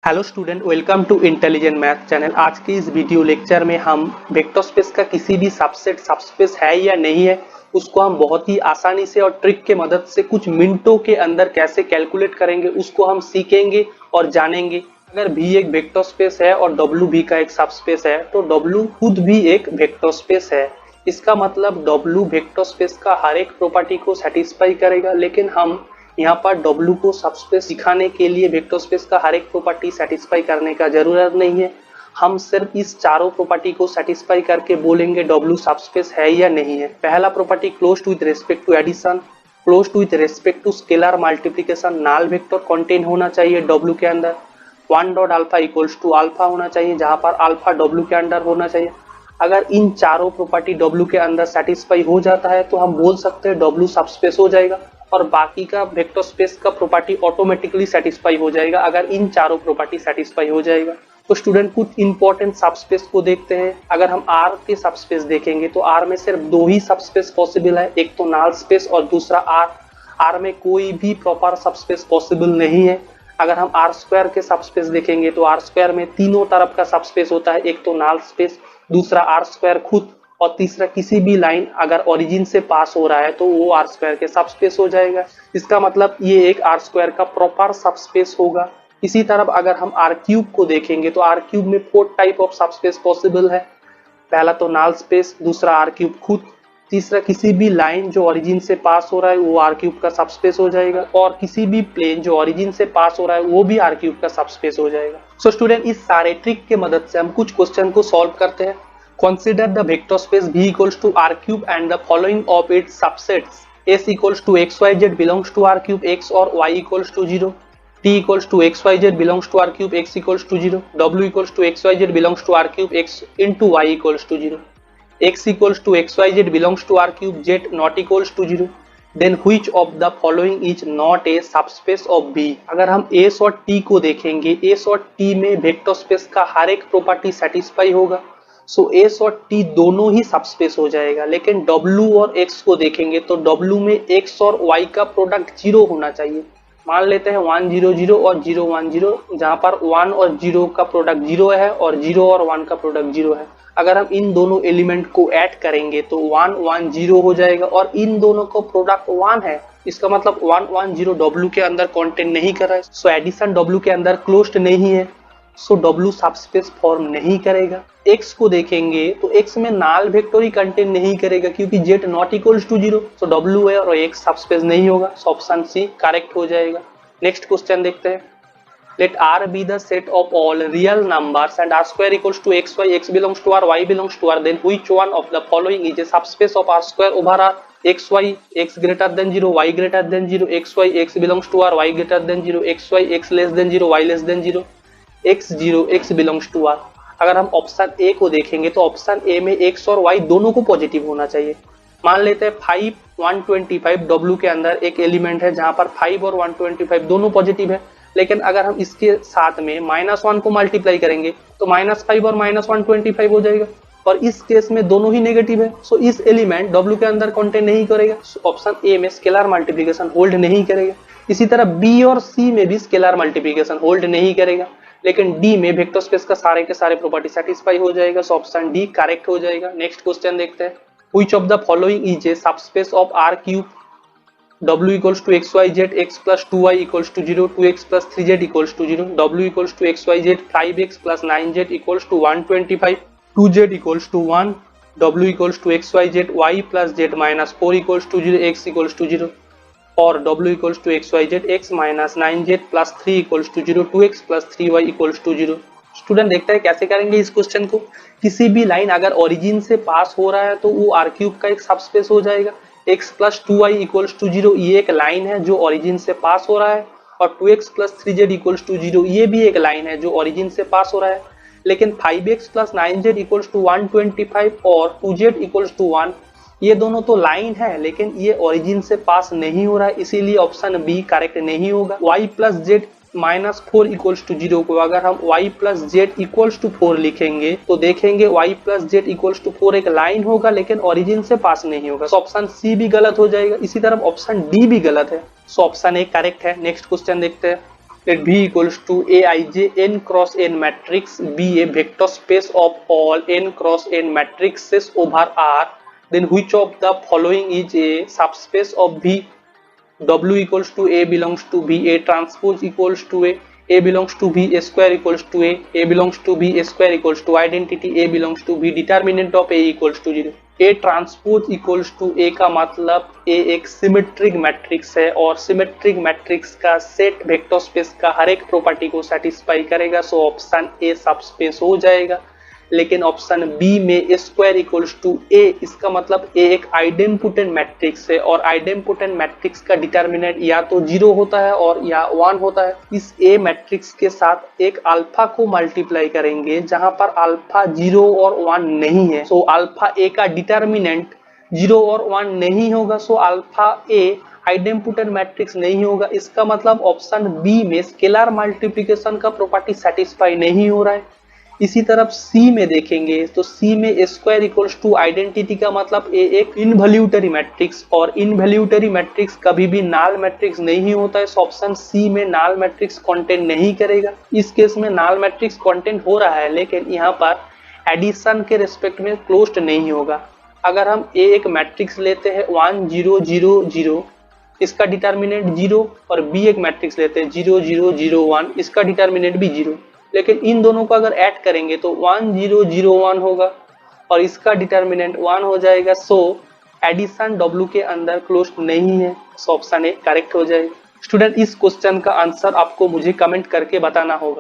Hello student, welcome to intelligent math channel. आज के इस वीडियो लेक्चर में हम वेक्टर स्पेस का किसी भी सबसेट सबस्पेस है या नहीं है उसको हम बहुत ही आसानी से और ट्रिक के मदद से कुछ मिनटों के अंदर कैसे कैलकुलेट करेंगे उसको हम सीखेंगे और जानेंगे। अगर V एक वेक्टर स्पेस है और W भी का एक सबस्पेस है तो W खुद भी एक वेक्टर स्पेस है। इसका मतलब W वेक्टर स्पेस का हर एक प्रॉपर्टी को सेटिस्फाई करेगा, लेकिन हम यहाँ पर W को सबस्पेस दिखाने के लिए वेक्टर स्पेस का हर एक प्रॉपर्टी सेटिस्फाई करने का जरूरत नहीं है। हम सिर्फ इस चारों प्रॉपर्टी को सेटिस्फाई करके बोलेंगे W सबस्पेस है या नहीं है। पहला property closed with respect to addition, closed with respect to scalar multiplication, नाल वेक्टर कंटेन होना चाहिए W के अंदर। 1 dot alpha equals to alpha होना चाहिए, जहां पर अल्फा W के अंदर होना चाहिए। अगर इन चारों प्रॉपर्टी W के अंदर सेटिस्फाई हो जाता है तो हम बोल सकते हैं W सबस्पेस हो जाएगा और बाकी का वेक्टर स्पेस का प्रॉपर्टी ऑटोमेटिकली सेटिस्फाई हो जाएगा अगर इन चारों प्रॉपर्टी सेटिस्फाई हो जाएगा। तो स्टूडेंट कुछ इंपॉर्टेंट सबस्पेस को देखते हैं। अगर हम R के सबस्पेस देखेंगे तो R में सिर्फ दो ही सबस्पेस पॉसिबल है, एक तो नल स्पेस और दूसरा R में कोई भी प्रॉपर सबस्पेस पॉसिबल नहीं है। अगर हम R स्क्वायर के सबस्पेस देखेंगे तो R स्क्वायर में तीनों तरफ का सबस्पेस होता है, एक तो नल स्पेस, दूसरा R स्क्वायर खुद और तीसरा किसी भी लाइन अगर ओरिजिन से पास हो रहा है तो वो R स्क्वायर के सबस्पेस हो जाएगा। इसका मतलब ये एक R स्क्वायर का प्रॉपर सबस्पेस होगा। इसी तरह अगर हम R क्यूब को देखेंगे तो R क्यूब में 4 टाइप ऑफ सबस्पेस पॉसिबल है। पहला तो नल स्पेस, दूसरा R क्यूब खुद, तीसरा किसी भी लाइन जो ओरिजिन से पास हो रहा है वो R क्यूब का सबस्पेस हो जाएगा और किसी भी प्लेन जो ओरिजिन से पास हो रहा है वो भी R क्यूब का सबस्पेस हो जाएगा। सो स्टूडेंट इस सारे ट्रिक के मदद से हम कुछ क्वेश्चन को सॉल्व करते हैं। Consider the vector space V equals to R cube and the following of its subsets: S equals to XYZ belongs to R cube X or Y equals to 0, T equals to XYZ belongs to R cube X equals to 0, W equals to XYZ belongs to R cube X into Y equals to 0, X equals to XYZ belongs to R cube Z not equals to 0. Then which of the following is not a subspace of V? अगर हम S और T को देखेंगे, S और T में vector space का हर एक प्रॉपर्टी सेटिस्फाई होगा, सो S और T दोनों ही सबस्पेस हो जाएगा। लेकिन W और X को देखेंगे तो W में X और Y का प्रोडक्ट 0 होना चाहिए। मान लेते हैं 1 0 0 और 0 1 0, जहां पर 1 और 0 का प्रोडक्ट 0 है और 0 और 1 का प्रोडक्ट 0 है। अगर हम इन दोनों एलिमेंट को ऐड करेंगे तो 1 1 0 हो जाएगा और इन दोनों का प्रोडक्ट 1 है। इसका मतलब 1 1 0 W के अंदर कंटेंट नहीं कर रहा है, सो एडिशन W के अंदर क्लोज्ड नहीं है, सो W सबस्पेस फॉर्म नहीं करेगा। X को देखेंगे तो X में नाल वेक्टर ही कंटेन नहीं करेगा क्योंकि Z not equals to 0, so W है और X सबस्पेस नहीं होगा, सो ऑप्शन सी करेक्ट हो जाएगा। नेक्स्ट क्वेश्चन देखते हैं। Let R be the set of all real numbers and R square equals to XY, X belongs to R, Y belongs to R, then which one of the following is a subspace of R square over R? XY X greater than 0, Y greater than 0, XY X belongs to R, Y greater than 0, XY X less than 0, Y less than 0, X0 X belongs to R। अगर हम option A को देखेंगे तो option A में X और Y दोनों को positive होना चाहिए। मान लेते हैं 5 125 W के अंदर एक एलिमेंट है जहां पर 5 और 125 दोनों पॉजिटिव है, लेकिन अगर हम इसके साथ में -1 को मल्टीप्लाई करेंगे तो -5 और -125 हो जाएगा और इस केस में दोनों ही नेगेटिव है, सो इस एलिमेंट W के अंदर कंटेन नहीं करेगा। ऑप्शन ए में स्केलर मल्टीप्लिकेशन होल्ड नहीं करेगा। इसी तरह B और C में भी स्केलर मल्टीप्लिकेशन होल्ड नहीं करेगा, लेकिन D में वेक्टर स्पेस का सारे के सारे प्रॉपर्टी सेटिस्फाई हो जाएगा, सो ऑप्शन डी करेक्ट हो जाएगा। नेक्स्ट क्वेश्चन देखते हैं। Which of the following is a subspace of R cube? W equals to XYZ, X plus 2Y equals to 0, 2X plus 3Z equals to 0, W equals to XYZ, 5X plus 9Z equals to 125, 2Z equals to 1, W equals to XYZ, Y plus Z minus 4 equals to 0, X equals to 0, और W equals to XYZ, X minus 9Z plus 3 equals to 0, 2X plus 3Y equals to 0। Student देखते हैं कैसे करेंगे इस question को। किसी भी line अगर ओरिजिन से पास हो रहा है तो वो R क्यूब का एक सबस्पेस हो जाएगा। X plus 2Y equals to 0 ये एक लाइन है जो ओरिजिन से पास हो रहा है और 2X plus 3Z equals to 0 ये भी एक लाइन है जो ओरिजिन से पास हो रहा है। लेकिन 5X plus 9Z equals to 125 और 2Z equals to 1 ये दोनों तो लाइन है लेकिन ये ओरिजिन से पास नहीं हो रहा है, इसीलिए ऑप्शन बी करेक्ट नहीं होगा। Y plus Z minus 4 equals to 0 को अगर हम y plus Z equals to 4 लिखेंगे तो देखेंगे y plus Z equals to 4 एक लाइन होगा लेकिन ओरिजिन से पास नहीं होगा, सो ऑप्शन सी भी गलत हो जाएगा। इसी तरह ऑप्शन डी भी गलत है, सो ऑप्शन ए करेक्ट है। नेक्स्ट क्वेश्चन देखते हैं। let V equals to Aij n cross n matrix be a vector space of all n cross n matrices over R, then which of the following is a subspace of V? W equals to A belongs to V, A transpose equals to A belongs to V, A square equals to A belongs to V, A square equals to identity, A belongs to V, determinant of A equals to 0. A transpose equals to A का मतलब A एक symmetric matrix है और symmetric matrix का set vector space का हर एक property को सेटिस्फाई करेगा, सो ऑप्शन ए सबस्पेस हो जाएगा। लेकिन ऑप्शन बी में ए स्क्वायर इक्वल्स टू ए, इसका मतलब ए एक आइडेम्पोटेंट मैट्रिक्स है और आइडेम्पोटेंट मैट्रिक्स का डिटर्मिनेंट या तो 0 होता है और या 1 होता है। इस ए मैट्रिक्स के साथ एक अल्फा को मल्टीप्लाई करेंगे जहां पर अल्फा 0 और 1 नहीं है, सो अल्फा ए का डिटर्मिनेंट 0 और 1 नहीं होगा, सो अल्फा ए आइडेम्पोटेंट मैट्रिक्स नहीं होगा। इसका मतलब ऑप्शन बी में स्केलर मल्टीप्लिकेशन का प्रॉपर्टी सेटिस्फाई नहीं हो रहा है। इसी तरफ सी में देखेंगे तो सी में ए स्क्वायर इक्वल्स टू आइडेंटिटी का मतलब ए एक इनवैल्यूटरी मैट्रिक्स और इनवैल्यूटरी मैट्रिक्स कभी भी नाल मैट्रिक्स नहीं होता है, सो ऑप्शन सी में नाल मैट्रिक्स कंटेंट नहीं करेगा। इस केस में नाल मैट्रिक्स कंटेंट हो रहा है लेकिन यहाँ पर एडिशन के रिस्पेक्ट में क्लोज्ड नहीं होगा। अगर हम ए एक मैट्रिक्स लेते हैं 1 0 0 0, इसका डिटर्मिनेंट 0 और बी एक मैट्रिक्स लेते हैं 0 0 0 1, इसका डिटर्मिनेंट भी 0, लेकिन इन दोनों को अगर ऐड करेंगे तो 1 0 0 1 होगा और इसका डिटर्मिनेंट 1 हो जाएगा, सो एडिशन डब्ल्यू के अंदर क्लोज नहीं है, सो ऑप्शन ए करेक्ट हो जाएगा। स्टूडेंट, इस क्वेश्चन का आंसर आपको मुझे कमेंट करके बताना होगा।